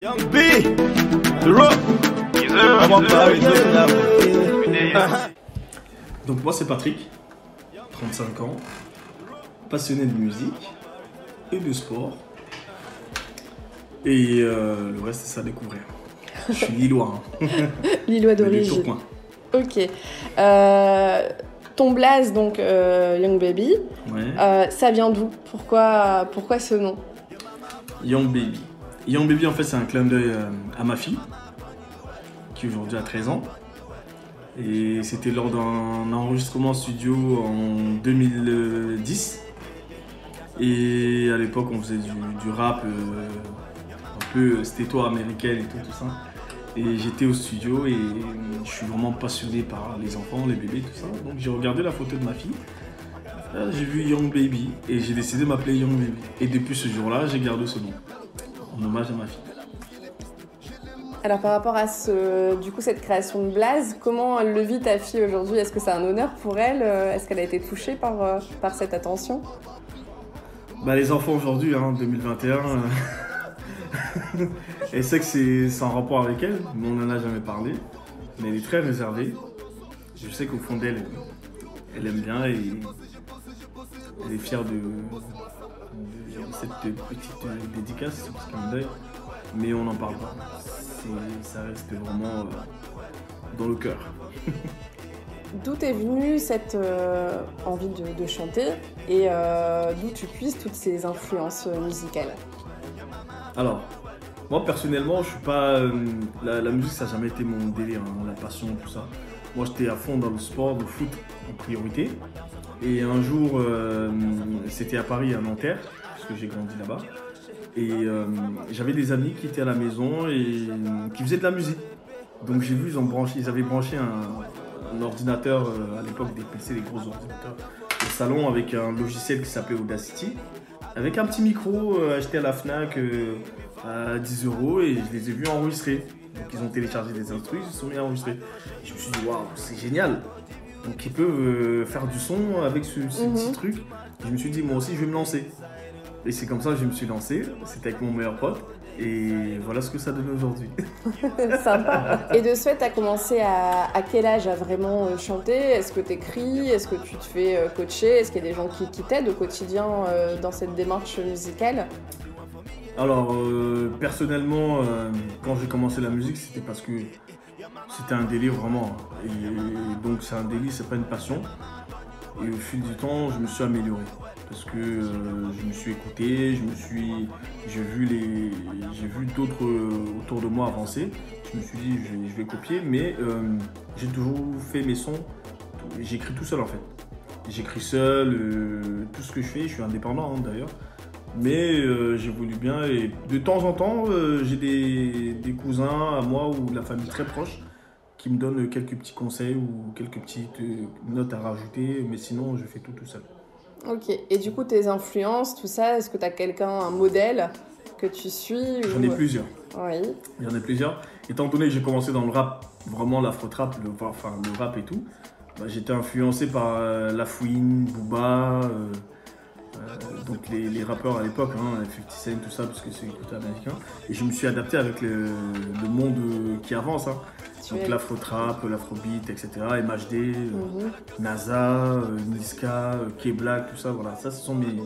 Young B, The Rock. Donc moi c'est Patrick, 35 ans, passionné de musique et de sport. Et le reste c'est à découvrir. Je suis lillois. Hein. Lillois d'origine. Ok. Ton blaze, donc Young Baby, ouais. Ça vient d'où? Pourquoi ce nom? Young Baby. Young Baby en fait c'est un clin d'œil à ma fille, qui aujourd'hui a 13 ans. Et c'était lors d'un enregistrement studio en 2010. Et à l'époque on faisait du rap un peu stéto américaine et tout ça. Et j'étais au studio et je suis vraiment passionné par les enfants, les bébés, tout ça. Donc j'ai regardé la photo de ma fille. Là, j'ai vu Young Baby et j'ai décidé de m'appeler Young Baby. Et depuis ce jour-là, j'ai gardé ce nom, en hommage à ma fille. Alors par rapport à cette création de blaze, comment elle le vit ta fille aujourd'hui? Est-ce que c'est un honneur pour elle? Est-ce qu'elle a été touchée par cette attention? Bah, les enfants aujourd'hui, hein, 2021, elle sait que c'est en rapport avec elle, mais on n'en a jamais parlé. Mais elle est très réservée. Je sais qu'au fond d'elle, elle aime bien et elle est fière de cette petite dédicace, parce qu'un deuil. Mais on n'en parle pas. Ça reste vraiment dans le cœur. D'où est venue cette envie de chanter et d'où tu puisses toutes ces influences musicales? Alors, moi personnellement, je suis pas. La musique, ça n'a jamais été mon délire, hein, la passion, tout ça. Moi, j'étais à fond dans le sport, le foot en priorité. Et un jour, c'était à Paris, à Nanterre, parce que j'ai grandi là-bas. Et j'avais des amis qui étaient à la maison et qui faisaient de la musique. Donc j'ai vu, ils avaient branché un ordinateur, à l'époque des PC, les gros ordinateurs, au salon avec un logiciel qui s'appelait Audacity, avec un petit micro acheté à la Fnac à 10 € et je les ai vus enregistrer. Donc ils ont téléchargé des instrus, ils se sont mis à enregistrer. Je me suis dit, waouh, c'est génial! Donc ils peuvent faire du son avec ce petit truc. Et je me suis dit, moi aussi je vais me lancer. Et c'est comme ça que je me suis lancé, c'était avec mon meilleur pote, et voilà ce que ça donne aujourd'hui. Sympa. Et de ce fait, tu as commencé à quel âge à vraiment chanter? Est-ce que tu écris? Est-ce que tu te fais coacher? Est-ce qu'il y a des gens qui t'aident au quotidien dans cette démarche musicale? Alors, personnellement, quand j'ai commencé la musique, c'était parce que c'était un délire vraiment. Et donc c'est un délire, c'est pas une passion. Et au fil du temps, je me suis amélioré. Parce que je me suis écouté, j'ai vu d'autres autour de moi avancer. Je me suis dit, je vais copier, mais j'ai toujours fait mes sons. J'écris tout seul en fait. J'écris seul, tout ce que je fais, je suis indépendant hein, d'ailleurs. Mais j'évolue bien et de temps en temps, j'ai des cousins à moi ou de la famille très proche qui me donnent quelques petits conseils ou quelques petites notes à rajouter, mais sinon je fais tout seul. Ok, et du coup tes influences, tout ça, est-ce que tu as quelqu'un, un modèle que tu suis? J'en ai plusieurs. Oui. J'en ai plusieurs. Étant donné que j'ai commencé dans le rap, vraiment l'afro-trap, le rap et tout, bah, j'étais influencé par La Fouine, Booba, donc les rappeurs à l'époque, hein, 50 Cent, tout ça, parce que c'est côté américain. Et je me suis adapté avec le monde qui avance. Hein. Donc l'afro-trap, l'afrobeat, etc. MHD, NASA, Niska, K-Black, tout ça, voilà. Ça, ce sont mes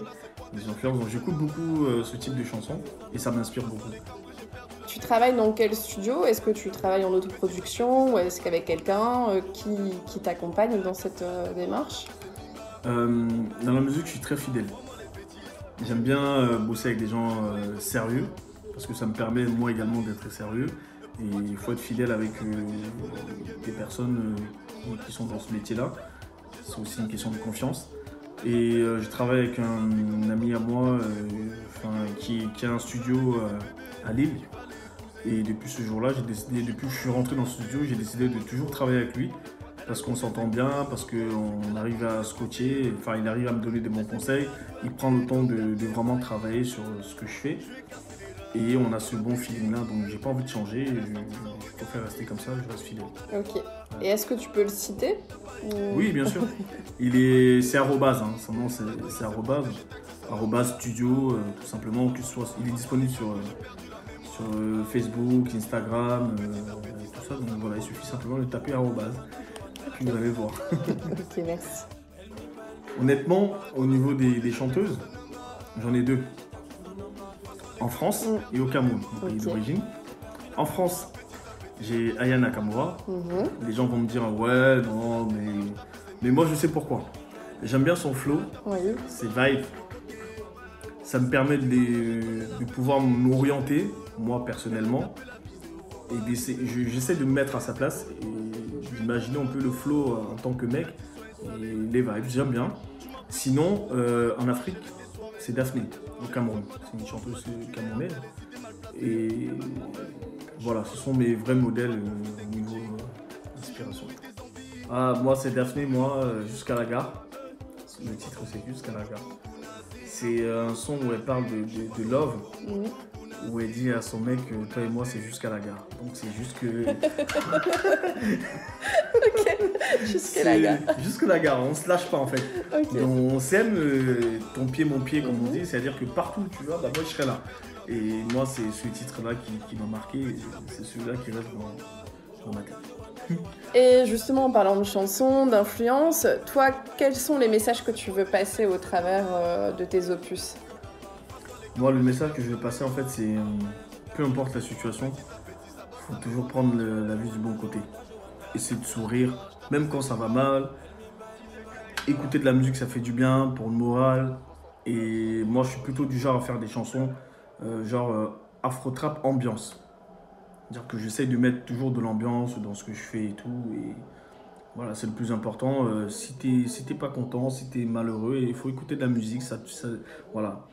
influences. Donc j'écoute beaucoup ce type de chansons et ça m'inspire beaucoup. Tu travailles dans quel studio? Est-ce que tu travailles en autoproduction ou est-ce qu'avec quelqu'un qui t'accompagne dans cette démarche? Dans la musique, je suis très fidèle. J'aime bien bosser avec des gens sérieux parce que ça me permet moi également d'être sérieux. Et il faut être fidèle avec des personnes qui sont dans ce métier-là. C'est aussi une question de confiance. Et je travaille avec un ami à moi qui a un studio à Lille. Et depuis ce jour-là, depuis que je suis rentré dans ce studio, j'ai décidé de toujours travailler avec lui. Parce qu'on s'entend bien, parce qu'on arrive à se coacher, enfin il arrive à me donner des bons conseils. Il prend le temps de vraiment travailler sur ce que je fais. Et on a ce bon feeling là, donc j'ai pas envie de changer, je préfère rester comme ça, je reste fidèle. Ok. Et est-ce que tu peux le citer ou... Oui, bien sûr. C'est arrobase, hein. Son nom c'est arrobase studio, tout simplement. Il est disponible sur sur Facebook, Instagram, tout ça. Donc voilà, il suffit simplement de taper arrobase. Puis vous allez voir. Ok, merci. Honnêtement, au niveau des chanteuses, j'en ai deux. En France et au Cameroun, mon pays d'origine. En France, j'ai Aya Nakamura. Les gens vont me dire ouais, non, mais moi je sais pourquoi. J'aime bien son flow, ses vibes. Ça me permet de pouvoir m'orienter, moi personnellement. Et j'essaie de me mettre à sa place et d'imaginer un peu le flow en tant que mec. Et les vibes, j'aime bien. Sinon, en Afrique, c'est Daphné, au Cameroun. C'est une chanteuse camerounaise. Et voilà, ce sont mes vrais modèles au niveau d'inspiration. Ah, moi, c'est Daphné, Jusqu'à la gare. Le titre, c'est Jusqu'à la gare. C'est un son où elle parle de love, où elle dit à son mec, toi et moi, c'est jusqu'à la gare. Donc, c'est juste que... Ok, jusqu'à la gare. Jusqu'à la gare, on se lâche pas en fait. Okay. Donc, on s'aime, ton pied, mon pied, comme on dit. C'est-à-dire que partout où tu vas, moi, je serai là. Et moi, c'est ce titre-là qui m'a marqué. C'est celui-là qui reste dans ma tête. Et justement, en parlant de chansons, d'influence, toi, quels sont les messages que tu veux passer au travers de tes opus? Moi, le message que je veux passer, en fait, c'est peu importe la situation, il faut toujours prendre la vie du bon côté. Essayer de sourire, même quand ça va mal. Écouter de la musique, ça fait du bien pour le moral. Et moi, je suis plutôt du genre à faire des chansons afro-trap ambiance. C'est-à-dire que j'essaye de mettre toujours de l'ambiance dans ce que je fais et tout. Et voilà, c'est le plus important. Si t'es pas content, si t'es malheureux, il faut écouter de la musique. Voilà,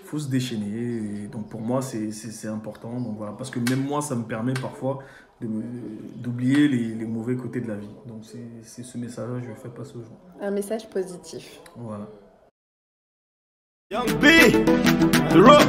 il faut se déchaîner. Et donc pour moi, c'est important. Donc voilà, parce que même moi, ça me permet parfois d'oublier les mauvais côtés de la vie. Donc c'est ce message-là que je fais passer aux gens. Un message positif. Voilà. Young B, The Rock,